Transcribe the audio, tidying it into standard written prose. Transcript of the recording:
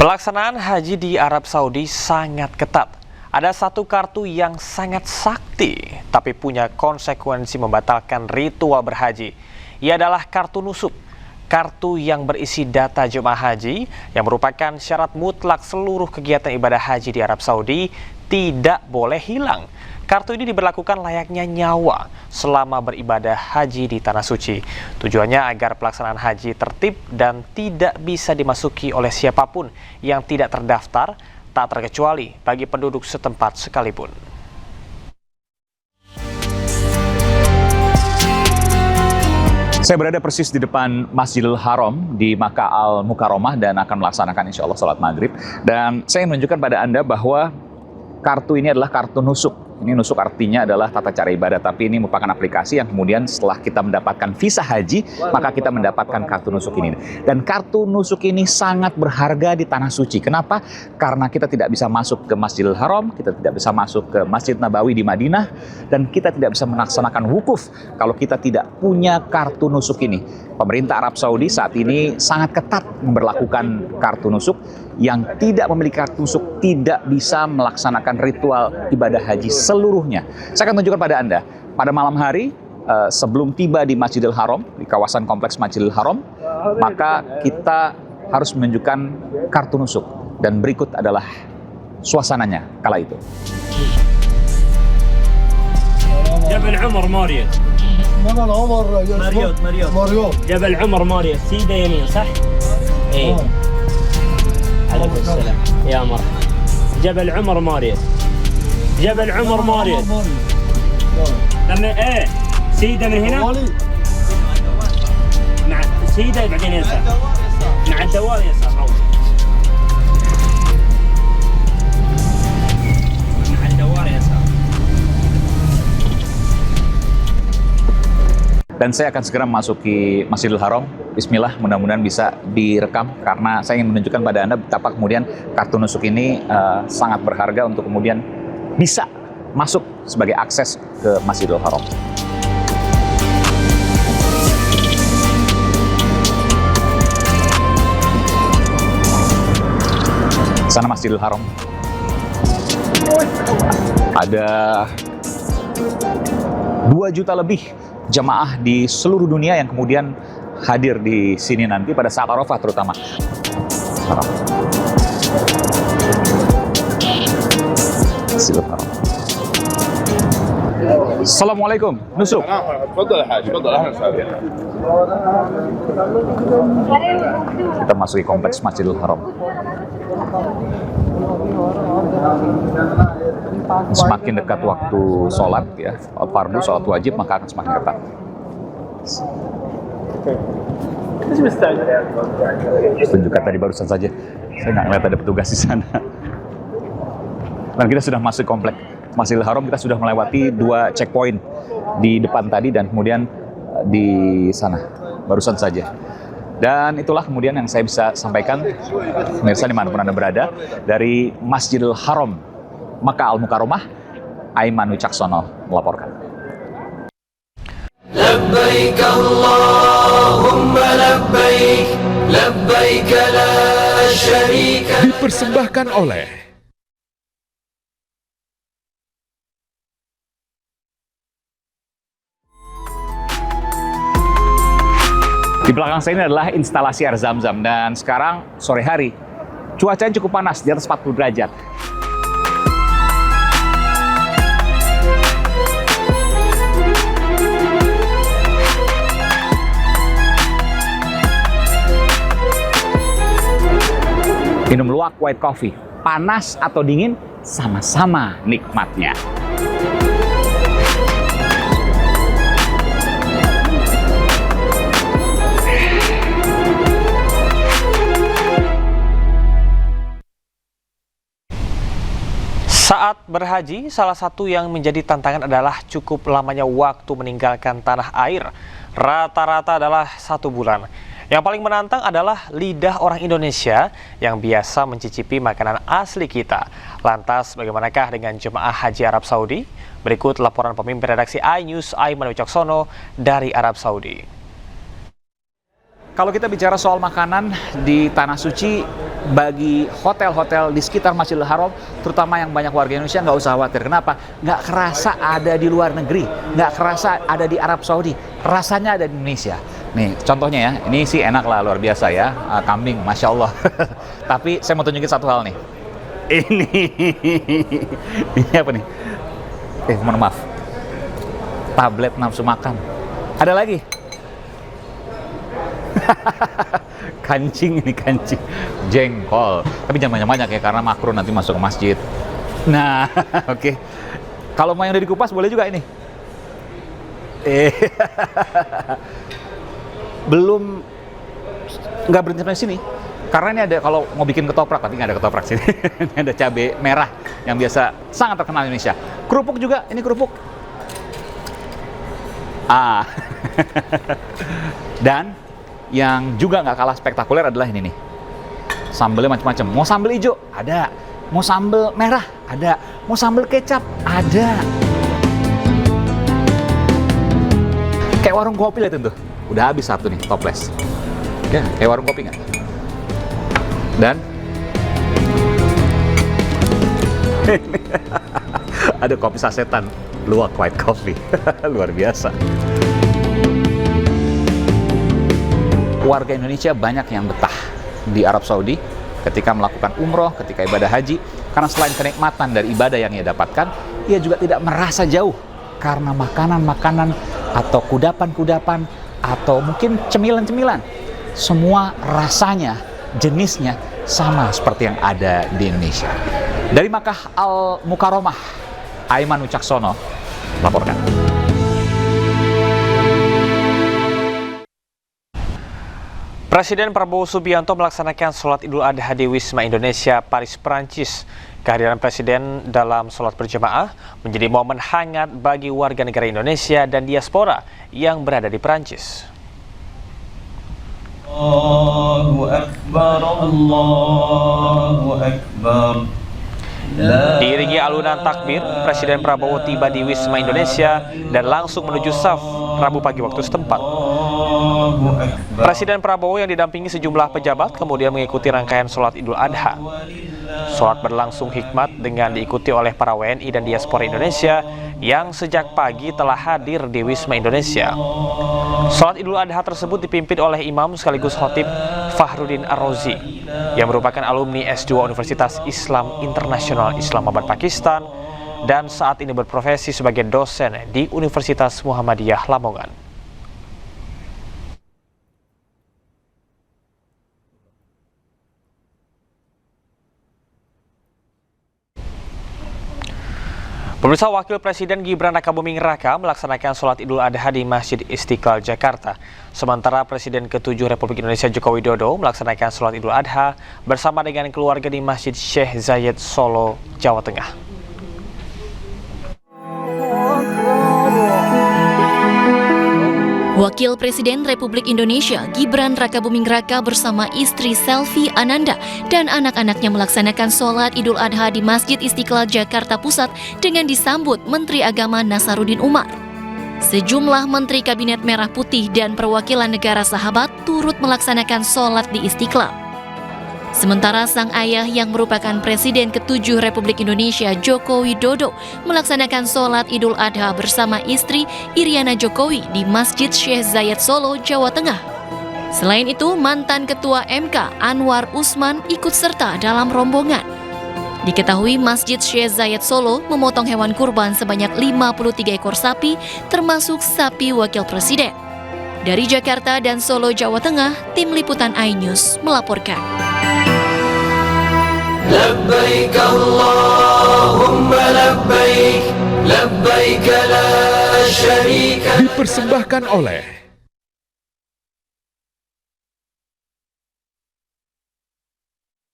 Pelaksanaan haji di Arab Saudi sangat ketat. Ada satu kartu yang sangat sakti, tapi punya konsekuensi membatalkan ritual berhaji. Ia adalah kartu nusuk, kartu yang berisi data jemaah haji yang merupakan syarat mutlak seluruh kegiatan ibadah haji di Arab Saudi tidak boleh hilang. Kartu ini diberlakukan layaknya nyawa selama beribadah haji di Tanah Suci. Tujuannya agar pelaksanaan haji tertib dan tidak bisa dimasuki oleh siapapun yang tidak terdaftar, tak terkecuali bagi penduduk setempat sekalipun. Saya berada persis di depan Masjidil Haram di Makkah Al-Mukarramah dan akan melaksanakan insya Allah sholat maghrib. Dan saya menunjukkan pada Anda bahwa kartu ini adalah kartu nusuk. Ini nusuk artinya adalah tata cara ibadah, tapi ini merupakan aplikasi yang kemudian setelah kita mendapatkan visa haji, maka kita mendapatkan kartu nusuk ini. Dan kartu nusuk ini sangat berharga di Tanah Suci. Kenapa? Karena kita tidak bisa masuk ke Masjidil Haram, kita tidak bisa masuk ke Masjid Nabawi di Madinah, dan kita tidak bisa melaksanakan wukuf kalau kita tidak punya kartu nusuk ini. Pemerintah Arab Saudi saat ini sangat ketat memberlakukan kartu nusuk. Yang tidak memiliki kartu nusuk tidak bisa melaksanakan ritual ibadah haji seluruhnya. Saya akan tunjukkan pada Anda, pada malam hari sebelum tiba di Masjidil Haram, di kawasan kompleks Masjidil Haram, maka kita harus menunjukkan kartu nusuk. Dan berikut adalah suasananya kala itu. جبل عمر ماريوت جبل عمر مريوت جبل عمر ماريوت سيدة يمين صح؟ ايه عليكم السلام يا مرحبا جبل عمر ماريوت جبل عمر ماريوت لما ايه سيدة من هنا مع سيدة بعدين يسار مع الدوار يسار مع الدوار يسار. Dan saya akan segera memasuki Masjidil Haram. Bismillah, mudah-mudahan bisa direkam karena saya ingin menunjukkan pada Anda betapa kemudian kartu nusuk ini sangat berharga untuk kemudian bisa masuk sebagai akses ke Masjidil Haram. Sana Masjidil Haram. Ada 2 juta lebih jemaah di seluruh dunia yang kemudian hadir di sini nanti pada saat Arafah terutama. Assalamualaikum, nusuk. Kita masuki kompleks Masjidil Haram. Semakin dekat waktu sholat ya, fardu sholat wajib, maka akan semakin ketat. Tunjukkan tadi barusan saja, saya nggak ngeliat ada petugas di sana. Dan kita sudah masuk komplek Masjidil Haram, kita sudah melewati 2 checkpoint di depan tadi dan kemudian di sana barusan saja. Dan itulah kemudian yang saya bisa sampaikan, pemirsa dimanapun Anda berada, dari Masjidil Haram Makkah Al-Mukarramah, Aiman Wicaksono melaporkan. Labbaik Allahumma labbaik, labbaik la syarika. Dipersembahkan oleh Di belakang saya ini adalah instalasi air zam-zam dan sekarang sore hari cuacanya cukup panas di atas 40 derajat. Minum luwak white coffee, panas atau dingin sama-sama nikmatnya. Saat berhaji, salah satu yang menjadi tantangan adalah cukup lamanya waktu meninggalkan tanah air. Rata-rata adalah 1 bulan. Yang paling menantang adalah lidah orang Indonesia yang biasa mencicipi makanan asli kita. Lantas, bagaimanakah dengan jemaah haji Arab Saudi? Berikut laporan pemimpin redaksi iNews Aiman Wicaksono dari Arab Saudi. Kalau kita bicara soal makanan di Tanah Suci, bagi hotel-hotel di sekitar Masjidil Haram, terutama yang banyak warga Indonesia, nggak usah khawatir. Kenapa? Nggak kerasa ada di luar negeri, nggak kerasa ada di Arab Saudi, rasanya ada di Indonesia. Nih, contohnya ya, ini sih enak lah, luar biasa ya, kambing, Masya Allah. Tapi saya mau tunjukin satu hal nih. Ini apa nih? Mohon maaf. Tablet nafsu makan. Ada lagi. Kancing, ini kancing jengkol, tapi jangan banyak-banyak ya karena makruh nanti masuk ke masjid. Nah, oke. Kalau mau yang udah dikupas boleh juga ini. Belum, nggak berhenti sampai sini karena ini ada, kalau mau bikin ketoprak, tapi nggak ada ketoprak sini. Ini ada cabai merah yang biasa sangat terkenal di Indonesia. Kerupuk juga, ini kerupuk. Dan yang juga nggak kalah spektakuler adalah ini nih. Sambelnya macam-macam. Mau sambel hijau? Ada. Mau sambel merah? Ada. Mau sambel kecap? Ada. Kayak warung kopi lah itu tuh. Udah habis satu nih, toples. Ya, kayak warung kopi nggak? Dan ada kopi sasetan, luwak white coffee. Luar biasa. Warga Indonesia banyak yang betah di Arab Saudi ketika melakukan umroh, ketika ibadah haji, karena selain kenikmatan dari ibadah yang ia dapatkan, ia juga tidak merasa jauh karena makanan-makanan atau kudapan-kudapan atau mungkin cemilan-cemilan. Semua rasanya, jenisnya sama seperti yang ada di Indonesia. Dari Makkah Al-Mukarramah, Aiman Wicaksono laporkan. Presiden Prabowo Subianto melaksanakan sholat Idul Adha di Wisma Indonesia, Paris, Prancis. Kehadiran Presiden dalam sholat berjamaah menjadi momen hangat bagi warga negara Indonesia dan diaspora yang berada di Prancis. Allahu Akbar, Allahu Akbar. Diiringi alunan takbir, Presiden Prabowo tiba di Wisma Indonesia dan langsung menuju saf Rabu pagi waktu setempat. Presiden Prabowo yang didampingi sejumlah pejabat kemudian mengikuti rangkaian sholat Idul Adha. Sholat berlangsung hikmat dengan diikuti oleh para WNI dan diaspora Indonesia yang sejak pagi telah hadir di Wisma Indonesia. Sholat Idul Adha tersebut dipimpin oleh Imam sekaligus Khatib Fahrudin Ar-Razi yang merupakan alumni S2 Universitas Islam Internasional Islamabad, Pakistan dan saat ini berprofesi sebagai dosen di Universitas Muhammadiyah Lamongan. Pemirsa, Wakil Presiden Gibran Rakabuming Raka melaksanakan sholat Idul Adha di Masjid Istiqlal, Jakarta. Sementara Presiden ke-7 Republik Indonesia Joko Widodo melaksanakan sholat Idul Adha bersama dengan keluarga di Masjid Syekh Zayed, Solo, Jawa Tengah. Wakil Presiden Republik Indonesia Gibran Rakabuming Raka bersama istri Selvi Ananda dan anak-anaknya melaksanakan sholat Idul Adha di Masjid Istiqlal Jakarta Pusat dengan disambut Menteri Agama Nasaruddin Umar. Sejumlah Menteri Kabinet Merah Putih dan perwakilan negara sahabat turut melaksanakan sholat di Istiqlal. Sementara sang ayah yang merupakan Presiden ke-7 Republik Indonesia Joko Widodo melaksanakan sholat Idul Adha bersama istri Iriana Jokowi di Masjid Syekh Zayed, Solo, Jawa Tengah. Selain itu, mantan Ketua MK Anwar Usman ikut serta dalam rombongan. Diketahui Masjid Syekh Zayed, Solo memotong hewan kurban sebanyak 53 ekor sapi, termasuk sapi Wakil Presiden. Dari Jakarta dan Solo, Jawa Tengah, tim liputan iNews melaporkan. لبيك اللهم لبيك لبيك لا شريك لك. Dipersembahkan oleh